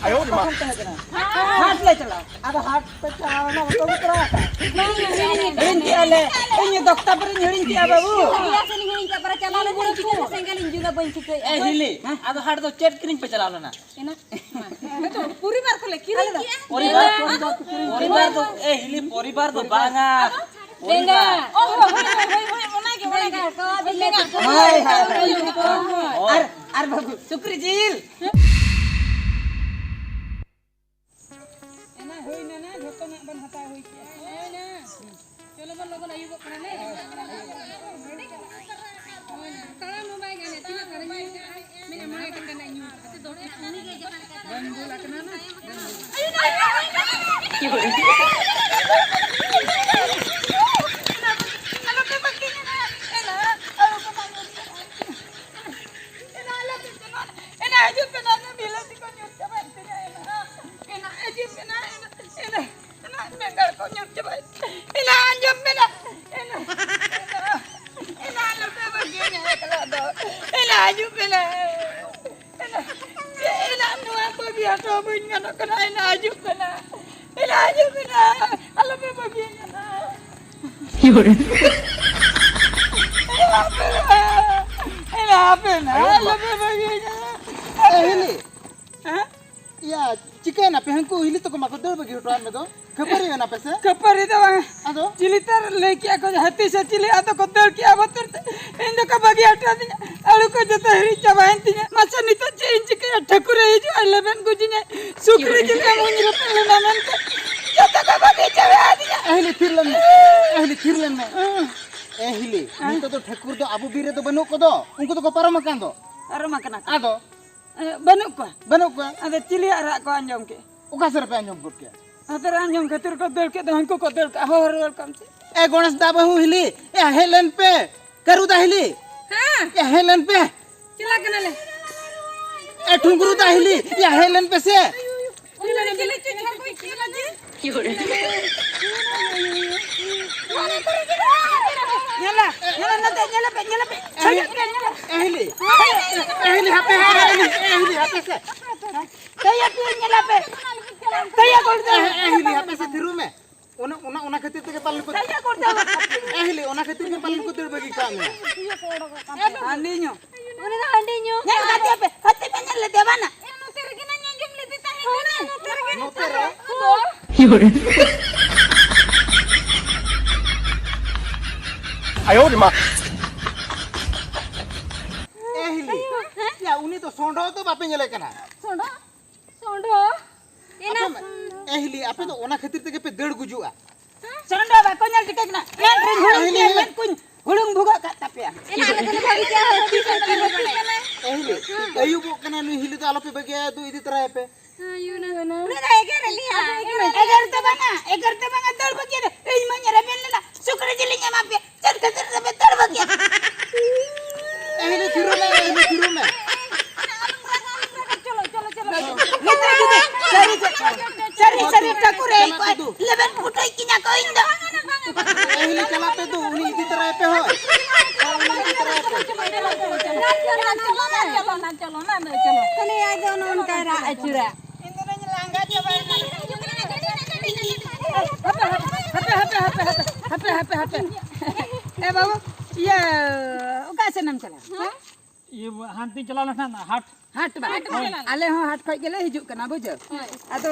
ayo di mana? हाथ ले चला अब हाथ पे चलाना तो उतरा हिंदी आले ini dokter पर हिंदी आ बाबू biasa nih yang para calon boleh kita sengkelin juga benci ke हिली अब हाट तो चेट क्रीम पे चला लो ना enak itu puri bar kole kiri परिवार तो हिली परिवार तो बांगा denga oh hoi ko denga हाय हाय अर बाबू शुक्र जील एना होई ना झोतो ना बन हता होई के चलो बन लोगन आयु को करने कड़ा मोबाइल गाने तना करे मैंने माय के ना न्यू ते दोड़े नहीं के जहां बंदू लकना ना Ya, chicken apa yang ku hili to ko makador bagi utuan me to. Kapari na pese? कपरी दवा Ado? चिली तर लेके को हाथी से चिली आ तो कोदर किया बतर इन का बगी हटा दिया आलू को जता हरी चबाइन दिया मसा नी तो चेंज के ठकुरे जो 11 गुजिने शुक्र जी का मुंज रुपए नमन के जता का बगी चबा दिया Ehli kirlen me. Ehli. Nito to thakur do abu bire do banu ko do. Unku to ko paramakan do. अरे मकना Ado? बनु को Banu ko. अबे चिली आरा को अंजम के Uka sar pe anyom gut ke. अतर अंजम के तेरे को दल के तो हमको को दल का हो वेलकम से E gonas da bahu hili. E helen pe. Karu da hili. हां E helen pe. चिला कना ले E ठुंगरू da hili. E helen pe se. चिला चिली चिली कोई चिला जी nyala nyala pe Ehli. Ehli hape hape se. saya tu nyala pe saya korda Ehli hape se thiru me. Ona khatir te ke palan ko. saya korda Ehli ona khatir ke palan ko der bagi kam me. andiño una na andiño nyala hati pe nyala devana no te regina nyanjum le dita hai no te regina No tera. ayo di mana Ehli. Ya uni to sondo to bape nyele kana. sondo ena Ehli ape to ona khatir te ke pe ded gujua. sondo ba ko nyal tikna men kun hulung buga ka tapya ena ale tene bagi kya hoki kana bane Ehli. Ayu bo kana nu hili to alope bagi adu idi tara ape. ayu na una eger te banga dol bagi ei manyara benna sukra jilinya mapya cer kater te dol bagi Ehli thiru me. Sari takure ko 11 putoi kinya ko indo Ehli chala pe tu uni idi tara ape ho. चलो कने आ जाओ ना उनका अचुरा indra nyelangga coba hape eh babu ya uka senam chala ये हाथी चला ना हाट हाट बा आले हो हाट खय गेले हिजु कना बुझ आदो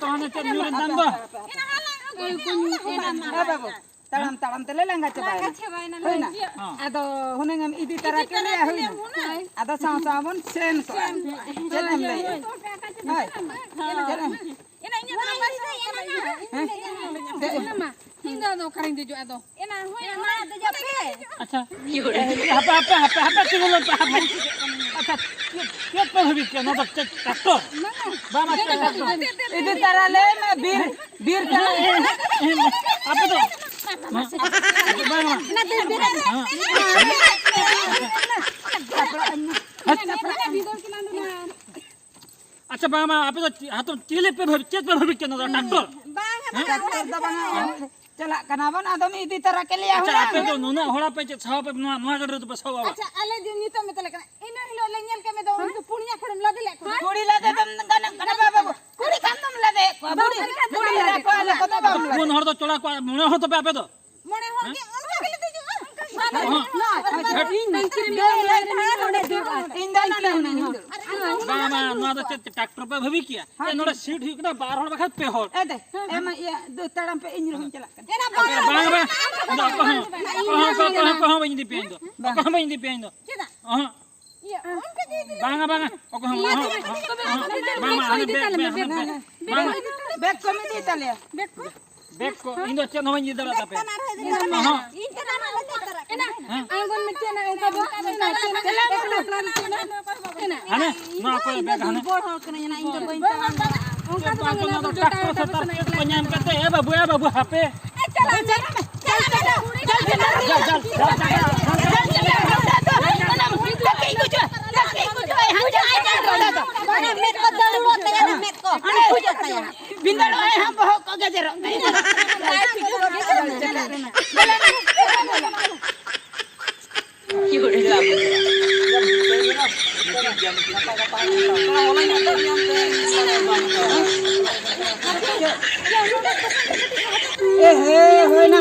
तो हने चल न्यूरन दान दो eh babu talam tele langga coba hoina ado hunengam idi tara kele ya hoina ado sabon sen so jenem le hai jenem ena nya nama hinda do karing dejo ado ena hoya ma ado jape अच्छा apa tinggal apa अच्छा क्या पर भी क्या ना बच्चे tractor बामा tractor idi tara le ma bir tara apa tuh बामा ena de bira अच्छा बामा apa tuh atau cilik पे चेत पे भी क्या ना ट्रैक्टर bang da bang चला कनाबन आदम इदी तरह के लिए अच्छा आपे तो नुना होड़ा पे छाव पे नुआ गरे तो बसाव आवा अच्छा अले दिन नितो में तले कना इनो हिलो ले नेल के में दो उनको पुनिया खड़म ला दिले कुड़ी लादे तुम कना बाबा कुड़ी काम तुम लादे बुढ़ी ला को आले को बाबा कोन हर तो चोड़ा को मुने हर तो पे आपे तो मोने हो के उनका के ले दे बामा नुआ तो ट्रैक्टर पे भवी किया ए नोड़ा सीट हुई ना 12 हड़ बखत पे हो ए दे एमा ये दो तड़म पे इंजर हुन चला एना बांगा कहां बइन दी पेन दो कहां बइन दी पेन दो चेदा हां ये उनका दे दे बांगा मामा बांगा बैग को में दी तले बैग को इंदो चन होइन दी दला पे हां इनका ना ले तरह एना आंगन में चना उनका ना चला एना हने ना कोई बैग हने बोल हो के ना इनका बइन उनका तो ट्रैक्टर से तर पन्याम करते ए बाबू हापे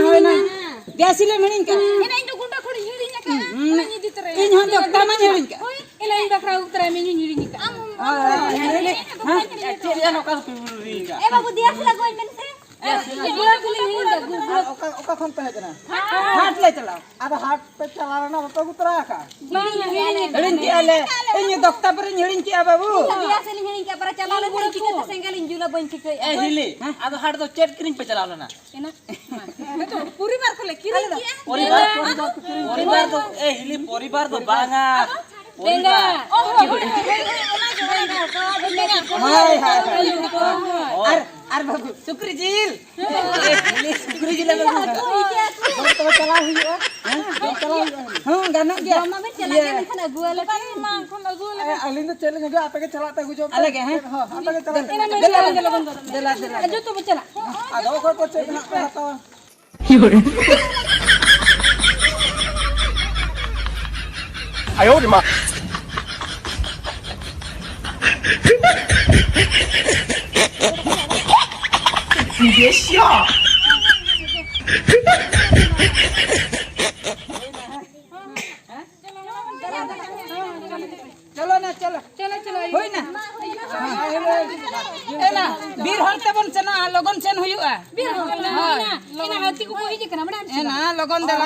होय ना ब्यासिले मिनिन का एना इन गुंडा खोड़ी हिड़ी ना का इन दी तरह इन हन तो तमा हिडिन का एला इन बकरा उतरा में हिड़ी नि का ए बाबू दियास लगोई में से ये बुला बुली हिड़ी दा गुबुला ओका खन पे है ना हाथ ले चला अब हाथ पे चला ना बापा उतरा का हिडिन की आले इन दोक्ता पर हिडिन की बाबू दियास ले हिड़ी के पर चला ले बन के सेंगल इन जुला बन के ए हिली आदो हाट तो चेट क्रीम पे चलावला ना एना तो पूरी बार खोले की परिवार तो ए हिली परिवार तो बांगा बेंगा अरे बाबू शुक्र जील सुकरी जिले में तो चला हुई है हां गाना गया मामा में चला के खाना गुआले पानी मां खाना गुआले अलिंद चले जो आपे के चलाता गुजो अलग है हां आपे के चला दिला जो तो चला आधो को चेक हाथ 哎呦我的妈！ 你别笑。 चलो ना चलो चला चला होई ना एना बीर हरते बन सेना लगन सेन हुआ बिर हो ना एना हाथी को कोई जे कना बड़ा एना लगन देला